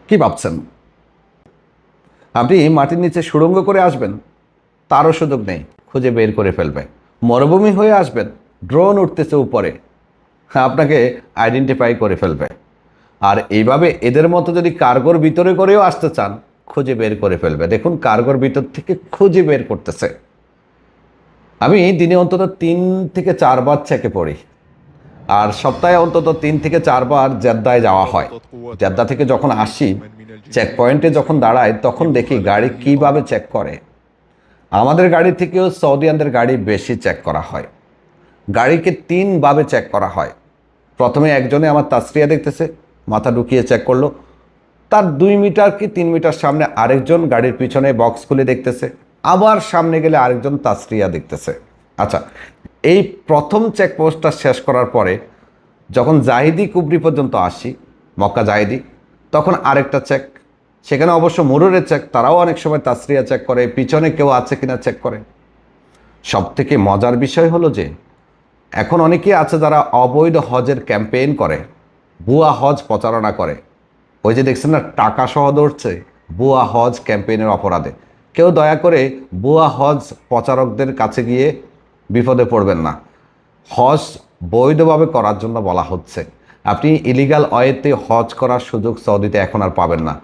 কি ভাবছেন? আপনি মাটির নিচে সুড়ঙ্গ করে আসবেন, তারও সুযোগ নেই, খুঁজে বের করে ফেলবে। মরুভূমি হয়ে আসবেন, ড্রোন উঠতেছে উপরে, আপনাকে আইডেন্টিফাই করে ফেলবে। আর এইভাবে এদের মতো যদি কার্গোর ভিতরে করেও আসতে চান, খুঁজে বের করে ফেলবে। দেখুন, কার্গোর ভিতর থেকে খুঁজে বের করতেছে। আমি দিনে অন্তত 3 থেকে 4 বার চেকে পড়ি, আর সপ্তাহে অন্তত 3 থেকে 4 বার জেদ্দায় যাওয়া হয়। জেদ্দা থেকে যখন আসি, চেক পয়েন্টে যখন দাঁড়াই, তখন দেখি গাড়ি কিভাবে চেক করে। আমাদের গাড়ি থেকেও সৌদিয়ানদের গাড়ি বেশি চেক করা হয়। গাড়িকে 3 ভাবে চেক করা হয়। প্রথমে একজনে আমার তাসরিয়া দেখতেছে, মাথা ঢুকিয়ে চেক করলো। তার 2 মিটার কি 3 মিটার সামনে আরেকজন গাড়ির পিছনে বক্স খুলে দেখতেছে। আবার সামনে গেলে আরেকজন তাসরিয়া দেখতেছে। আচ্ছা, এই প্রথম চেকপোস্টটা শেষ করার পরে যখন জাহিদি কুবরি পর্যন্ত আসি, মক্কা জাহিদি, তখন আরেকটা চেক। সেখানে অবশ্য মুরুরের চেক, তারাও অনেক সময় তাসরিয়া চেক করে, পিছনে কেউ আছে কিনা চেক করে। সব থেকে মজার বিষয় হলো যে এখন অনেকেই আছে যারা অবৈধ হজের ক্যাম্পেইন করে, ভুয়া হজ প্রচারণা করে। ওই যে দেখছেন না, টাকা সহ ধরছে ভুয়া হজ ক্যাম্পেইনের অপরাধে। কেউ দয়া করে ভুয়া হজ প্রচারকদের কাছে গিয়ে বিপদে পড়বেন না। হজ বৈধভাবে করার জন্য বলা হচ্ছে। আপনি ইলিগাল ওয়েতে হজ করার সুযোগ সৌদিতে এখন আর পাবেন না।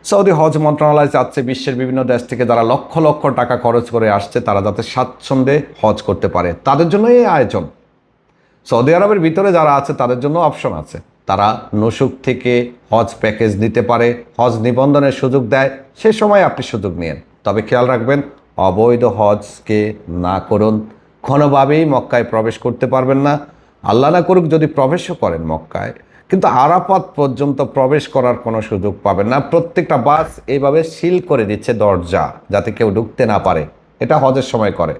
সৌদি হজ মন্ত্রণালয় চাচ্ছে বিশ্বের বিভিন্ন দেশ থেকে যারা লক্ষ লক্ষ টাকা খরচ করে আসছে, তারা যাতে স্বাচ্ছন্দ্যে হজ করতে পারে, তাদের জন্য এই আয়োজন। সৌদি আরবের ভিতরে যারা আছে তাদের জন্য অপশন আছে, তারা নুসুক থেকে হজ প্যাকেজ নিতে পারে, হজ নিবন্ধনের সুযোগ দেয়। সে সময় আপনি সুযোগ নিন, তবে খেয়াল রাখবেন অবৈধ হজকে না করুন। কোনোভাবেই মক্কায় প্রবেশ করতে পারবেন না। আল্লাহ না করুক যদি প্রবেশও করেন মক্কায়, কিন্তু আরাফাত পর্যন্ত প্রবেশ করার কোনো সুযোগ পাবেন না। প্রত্যেকটা বাস এইভাবে সিল করে দিচ্ছে দরজা, যাতে কেউ ঢুকতে না পারে। এটা হজের সময় করে।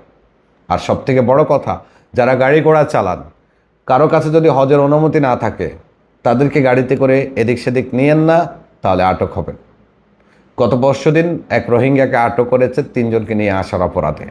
আর সবথেকে বড় কথা, যারা গাড়ি ঘোড়া চালান, কারো কাছে যদি হজের অনুমতি না থাকে, তাদেরকে গাড়িতে করে এদিক সেদিক নিয়েন না, তাহলে আটক হবেন। গত পরশুদিন এক রোহিঙ্গাকে আটক করেছে 3 জনকে নিয়ে আসার অপরাধে।